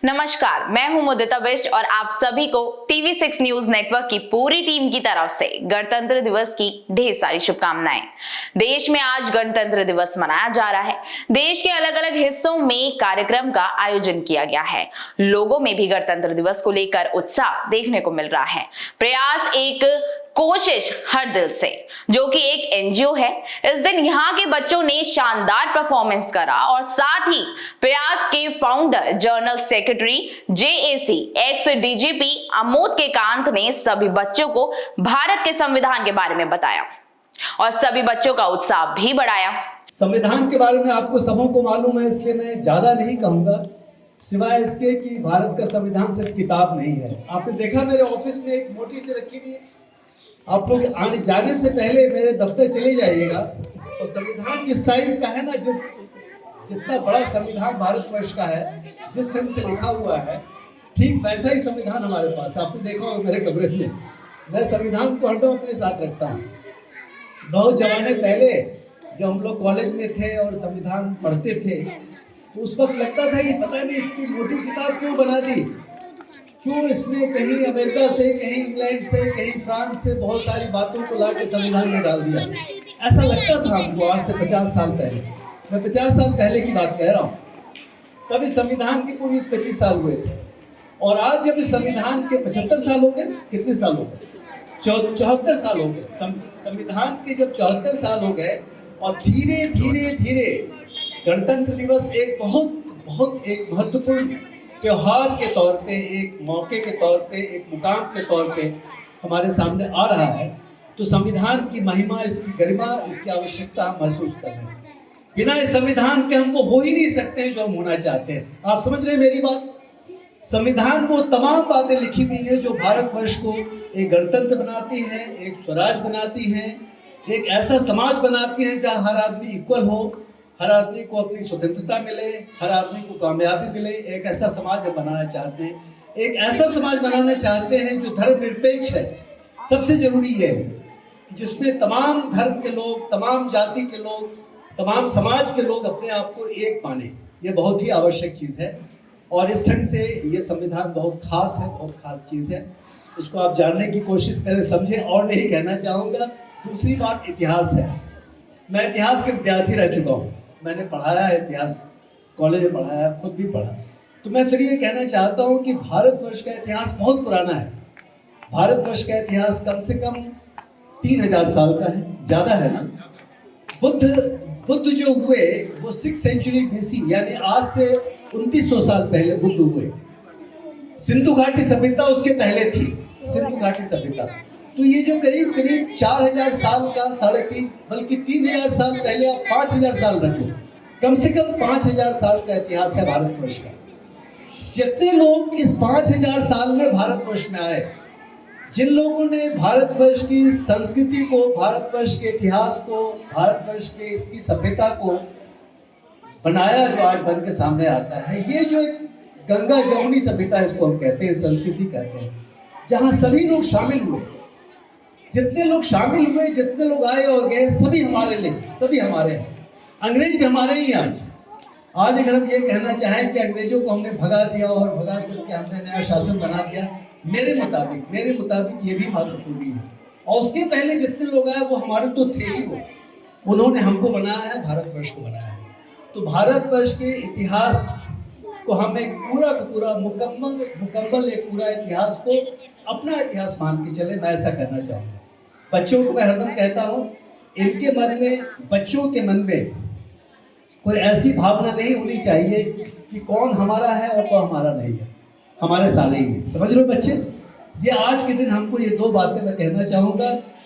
नमस्कार, मैं हूं मुदिता बिष्ट और आप सभी को TV6 न्यूज नेटवर्क की पूरी टीम की तरफ से गणतंत्र दिवस की ढेर सारी शुभकामनाएं। देश में आज गणतंत्र दिवस मनाया जा रहा है। देश के अलग अलग हिस्सों में कार्यक्रम का आयोजन किया गया है। लोगों में भी गणतंत्र दिवस को लेकर उत्साह देखने को मिल रहा है। प्रयास एक कोशिश हर दिल से, जो कि एक NGO है। इस दिन यहाँ के बच्चों ने शानदार परफॉर्मेंस करा और साथ ही प्रयास के founder, general secretary JAC x DGP Amod के कांत ने सभी बच्चों को भारत के संविधान के बारे में बताया और सभी बच्चों का उत्साह भी बढ़ाया। संविधान के बारे में आपको सबों को मालूम है, इसलिए मैं ज्यादा नहीं कहूंगा, सिवाय इसके कि भारत का संविधान सिर्फ किताब नहीं है। आपने देखा मेरे ऑफिस में एक मोटी सी रखी हुई है। आप लोग आने जाने से पहले मेरे दफ्तर चले जाइएगा और संविधान जिस साइज का है ना, जितना बड़ा संविधान भारतवर्ष का है, जिस ढंग से लिखा हुआ है, ठीक वैसा ही संविधान हमारे पास। आपने देखा होगा मेरे कमरे में, मैं संविधान को हरदम अपने साथ रखता हूँ। बहुत जमाने पहले जब हम लोग कॉलेज में थे और संविधान पढ़ते थे, तो उस वक्त लगता था कि पता नहीं इतनी मोटी किताब क्यों बना दी, क्यों इसमें कहीं अमेरिका से, कहीं इंग्लैंड से, कहीं फ्रांस से बहुत सारी बातों को लाके संविधान में डाल दिया। ऐसा लगता था हमको आज से 50 साल पहले। मैं 50 साल पहले की बात कह रहा हूँ। तभी संविधान के 19-25 साल हुए थे और आज जब इस संविधान के 75 साल हो गए, कितने साल हो गए? 74 साल हो गए। संविधान के जब 74 साल हो गए और धीरे धीरे धीरे गणतंत्र दिवस एक बहुत एक महत्वपूर्ण त्योहार के तौर पे, एक मौके के तौर पे, एक मुकाम के तौर पे हमारे सामने आ रहा है, तो संविधान की महिमा, इसकी गरिमा, इसकी आवश्यकता हम महसूस कर रहे हैं। बिना इस संविधान के हम वो हो ही नहीं सकते हैं जो हम होना चाहते हैं। आप समझ रहे हैं मेरी बात? संविधान वो तमाम बातें लिखी हुई है जो भारतवर्ष को एक गणतंत्र बनाती है, एक स्वराज बनाती है, एक ऐसा समाज बनाती है जहाँ हर आदमी इक्वल हो, हर आदमी को अपनी स्वतंत्रता मिले, हर आदमी को कामयाबी मिले। एक ऐसा समाज हम बनाना चाहते हैं, एक ऐसा समाज बनाना चाहते हैं जो धर्मनिरपेक्ष है। सबसे जरूरी ये है जिसमें तमाम धर्म के लोग, तमाम जाति के लोग, तमाम समाज के लोग अपने आप को एक माने। ये बहुत ही आवश्यक चीज़ है और इस ढंग से ये संविधान बहुत खास है, बहुत खास चीज़ है। इसको आप जानने की कोशिश करें, समझें। और नहीं कहना चाहूँगा। दूसरी बात इतिहास है। मैं इतिहास के विद्यार्थी रह चुका हूँ, मैंने पढ़ाया है इतिहास, कॉलेज में पढ़ाया है, खुद भी पढ़ा। तो मैं फिर ये कहना चाहता हूँ कि भारतवर्ष का इतिहास बहुत पुराना है। भारतवर्ष का इतिहास कम से कम 3000 साल का है, ज़्यादा है ना। बुद्ध जो हुए वो 6th सेंचुरी BC, यानी आज से 2900 साल पहले बुद्ध हुए। सिंधु घाटी सभ्यता उसके पहले थी, सिंधु घाटी सभ्यता। तो ये जो करीब 4000 साल का, 3.5 बल्कि 3000 साल पहले आप 5000 साल रखें, कम से कम 5000 साल का इतिहास है भारतवर्ष का। जितने लोग इस 5000 साल में भारतवर्ष में आए, जिन लोगों ने भारतवर्ष की संस्कृति को, भारतवर्ष के इतिहास को, भारतवर्ष के इसकी सभ्यता को बनाया, जो आज बन के सामने आता है, ये जो गंगा जमुनी सभ्यता इसको हम कहते हैं, संस्कृति कहते हैं, जहाँ सभी लोग शामिल हुए। जितने लोग शामिल हुए, जितने लोग आए और गए, सभी हमारे लिए, सभी हमारे हैं। अंग्रेज भी हमारे ही आज अगर हम ये कहना चाहें कि अंग्रेजों को हमने भगा दिया और भगा करके हमने नया शासन बना दिया, मेरे मुताबिक ये भी महत्वपूर्ण है। और उसके पहले जितने लोग आए वो हमारे तो थे ही, वो उन्होंने हमको बनाया है, भारतवर्ष को बनाया है। तो भारतवर्ष के इतिहास को हम एक पूरा का पूरा मुकम्मल एक पूरा इतिहास को अपना इतिहास मान के चले। मैं ऐसा कहना चाहूँगा। बच्चों को मैं हरदम कहता हूँ, इनके मन में, बच्चों के मन में कोई ऐसी भावना नहीं होनी चाहिए कि कौन हमारा है और कौन हमारा नहीं है। हमारे सारे ही हैं। समझ लो बच्चे, ये आज के दिन हमको ये 2 बातें मैं कहना चाहूँगा